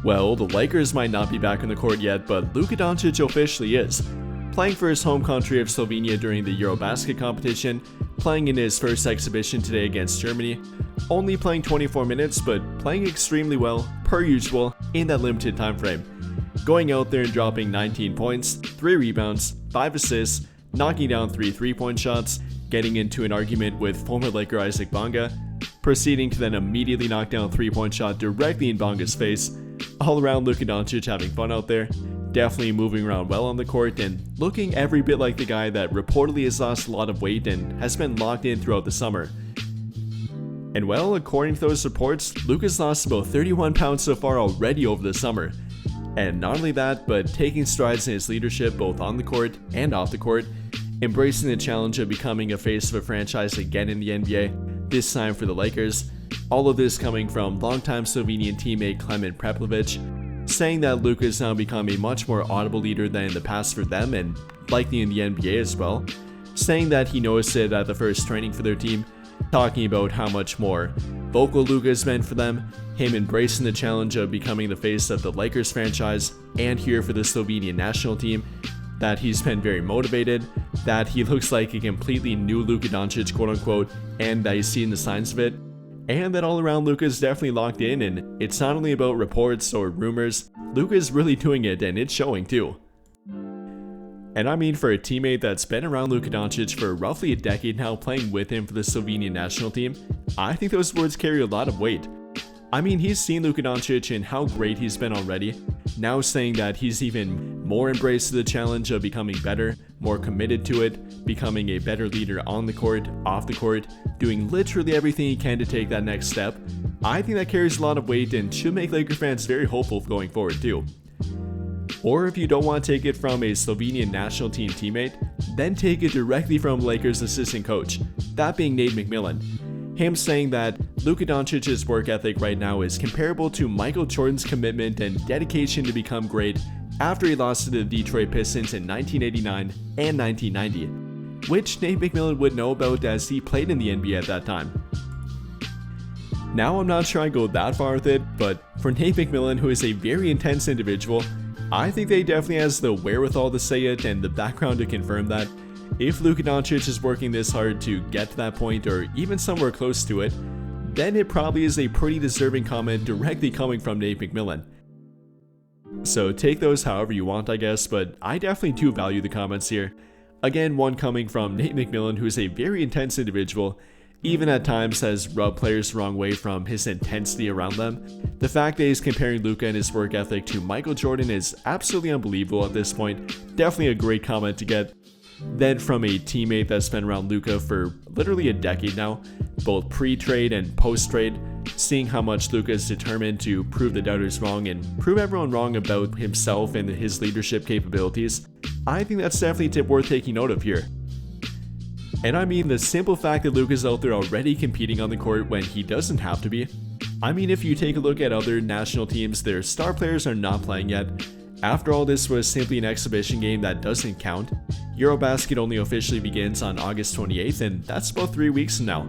Well, the Lakers might not be back on the court yet, but Luka Doncic officially is. Playing for his home country of Slovenia during the Eurobasket competition, playing in his first exhibition today against Germany, only playing 24 minutes but playing extremely well, per usual, in that limited time frame. Going out there and dropping 19 points, 3 rebounds, 5 assists, knocking down 3 3-point shots, getting into an argument with former Laker Isaac Bonga, proceeding to then immediately knock down a 3-point shot directly in Bonga's face. All around Luka Doncic having fun out there, definitely moving around well on the court and looking every bit like the guy that reportedly has lost a lot of weight and has been locked in throughout the summer. And well, according to those reports, Luka's lost about 31 pounds so far already over the summer. And not only that, but taking strides in his leadership both on the court and off the court, embracing the challenge of becoming a face of a franchise again in the NBA, this time for the Lakers. All of this coming from longtime Slovenian teammate Klemen Prepelic, saying that Luka has now become a much more audible leader than in the past for them and likely in the NBA as well, saying that he noticed it at the first training for their team, talking about how much more vocal Luka has been for them, him embracing the challenge of becoming the face of the Lakers franchise and here for the Slovenian national team, that he's been very motivated, that he looks like a completely new Luka Doncic quote unquote, and that he's seen the signs of it. And that all around Luka's definitely locked in, and it's not only about reports or rumors, Luka's really doing it and it's showing too. And I mean, for a teammate that's been around Luka Doncic for roughly a decade now, playing with him for the Slovenian national team, I think those words carry a lot of weight. I mean, he's seen Luka Doncic and how great he's been already, now saying that he's even more embraced the challenge of becoming better, more committed to it, becoming a better leader on the court, off the court, doing literally everything he can to take that next step. I think that carries a lot of weight and should make Laker fans very hopeful going forward too. Or if you don't want to take it from a Slovenian national team teammate, then take it directly from Lakers assistant coach, that being Nate McMillan. Him saying that Luka Doncic's work ethic right now is comparable to Michael Jordan's commitment and dedication to become great after he lost to the Detroit Pistons in 1989 and 1990, which Nate McMillan would know about as he played in the NBA at that time. Now I'm not sure I go that far with it, but for Nate McMillan, who is a very intense individual, I think that he definitely has the wherewithal to say it and the background to confirm that if Luka Doncic is working this hard to get to that point or even somewhere close to it, then it probably is a pretty deserving comment directly coming from Nate McMillan. So take those however you want, I guess, but I definitely do value the comments here. Again, one coming from Nate McMillan, who is a very intense individual, even at times has rubbed players the wrong way from his intensity around them. The fact that he's comparing Luka and his work ethic to Michael Jordan is absolutely unbelievable at this point. Definitely a great comment to get. Then from a teammate that's been around Luka for literally a decade now, both pre-trade and post-trade, seeing how much Luka is determined to prove the doubters wrong and prove everyone wrong about himself and his leadership capabilities, I think that's definitely a tip worth taking note of here. And I mean, the simple fact that Luka's out there already competing on the court when he doesn't have to be. I mean, if you take a look at other national teams, their star players are not playing yet. After all, this was simply an exhibition game that doesn't count. Eurobasket only officially begins on August 28th, and that's about 3 weeks from now.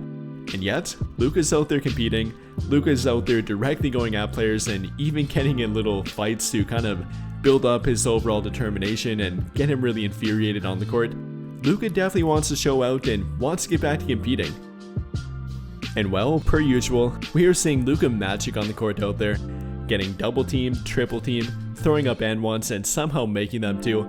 And yet, Luka's out there competing, Luka's out there directly going at players and even getting in little fights to kind of build up his overall determination and get him really infuriated on the court. Luka definitely wants to show out and wants to get back to competing. And well, per usual, we are seeing Luka magic on the court out there, getting double teamed, triple teamed, throwing up and ones and somehow making them too,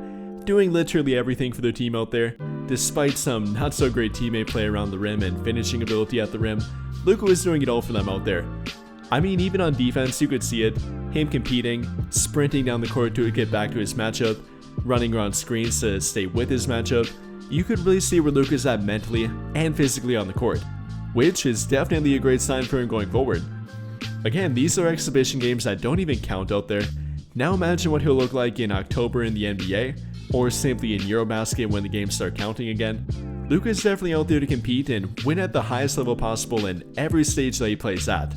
doing literally everything for their team out there. Despite some not so great teammate play around the rim and finishing ability at the rim, Luka was doing it all for them out there. I mean, even on defense you could see it, him competing, sprinting down the court to get back to his matchup, running around screens to stay with his matchup. You could really see where Luka's at mentally and physically on the court, which is definitely a great sign for him going forward. Again, these are exhibition games that don't even count out there. Now imagine what he'll look like in October in the NBA, or simply in Eurobasket when the games start counting again. Luka's definitely out there to compete and win at the highest level possible in every stage that he plays at.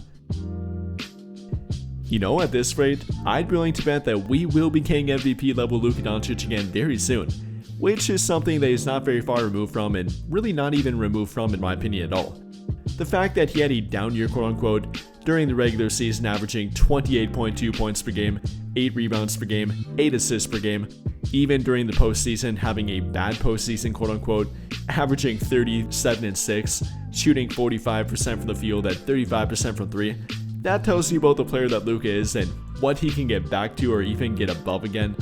You know, at this rate, I'd be willing to bet that we will be getting MVP level Luka Doncic again very soon. which is something that he's not very far removed from, and really not even removed from in my opinion at all. The fact that he had a down year quote unquote during the regular season, averaging 28.2 points per game, 8 rebounds per game, 8 assists per game, even during the postseason having a bad postseason quote unquote, averaging 37 and 6, shooting 45% from the field at 35% from 3. That tells you about the player that Luka is and what he can get back to or even get above again.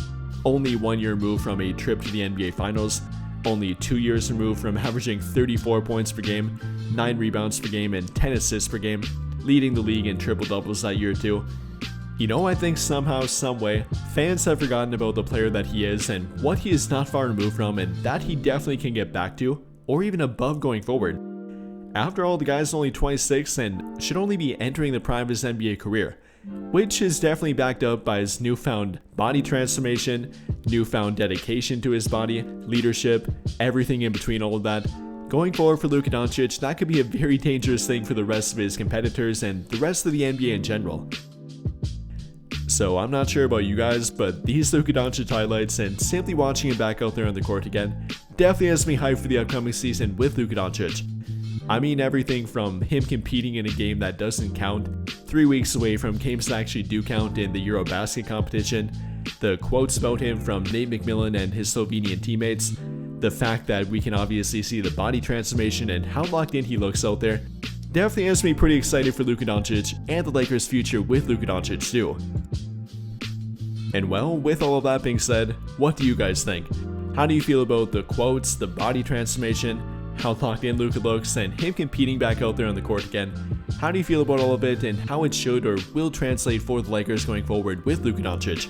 Only 1 year removed from a trip to the NBA Finals, only 2 years removed from averaging 34 points per game, 9 rebounds per game, and 10 assists per game, leading the league in triple doubles that year too. You know, I think somehow, someway, fans have forgotten about the player that he is and what he is not far removed from, and that he definitely can get back to, or even above going forward. After all, the guy's only 26 and should only be entering the prime of his NBA career, which is definitely backed up by his newfound body transformation, newfound dedication to his body, leadership, everything in between all of that. Going forward for Luka Doncic, that could be a very dangerous thing for the rest of his competitors and the rest of the NBA in general. So I'm not sure about you guys, but these Luka Doncic highlights and simply watching him back out there on the court again definitely has me hyped for the upcoming season with Luka Doncic. I mean, everything from him competing in a game that doesn't count, 3 weeks away from games that actually do count in the Eurobasket competition, the quotes about him from Nate McMillan and his Slovenian teammates, the fact that we can obviously see the body transformation and how locked in he looks out there, definitely has me pretty excited for Luka Doncic and the Lakers' future with Luka Doncic too. And well, with all of that being said, what do you guys think? How do you feel about the quotes, the body transformation, how locked in Luka looks, and him competing back out there on the court again? How do you feel about all of it and how it should or will translate for the Lakers going forward with Luka Doncic?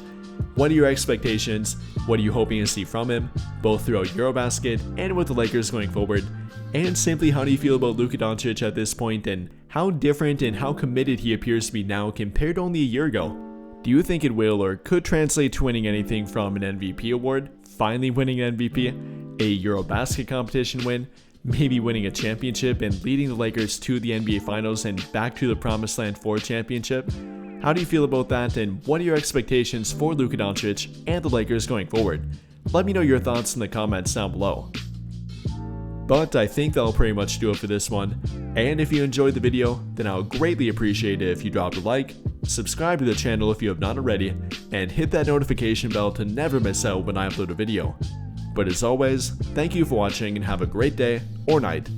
What are your expectations? What are you hoping to see from him, both throughout Eurobasket and with the Lakers going forward? And simply, how do you feel about Luka Doncic at this point and how different and how committed he appears to be now compared to only a year ago? Do you think it will or could translate to winning anything from an MVP award, finally winning an MVP, a Eurobasket competition win, maybe winning a championship and leading the Lakers to the NBA Finals and back to the promised land for a championship? How do you feel about that, and what are your expectations for Luka Doncic and the Lakers going forward? Let me know your thoughts in the comments down below. But I think that'll pretty much do it for this one, and if you enjoyed the video, then I'll greatly appreciate it if you drop a like, subscribe to the channel if you have not already, and hit that notification bell to never miss out when I upload a video. But as always, thank you for watching and have a great day or night.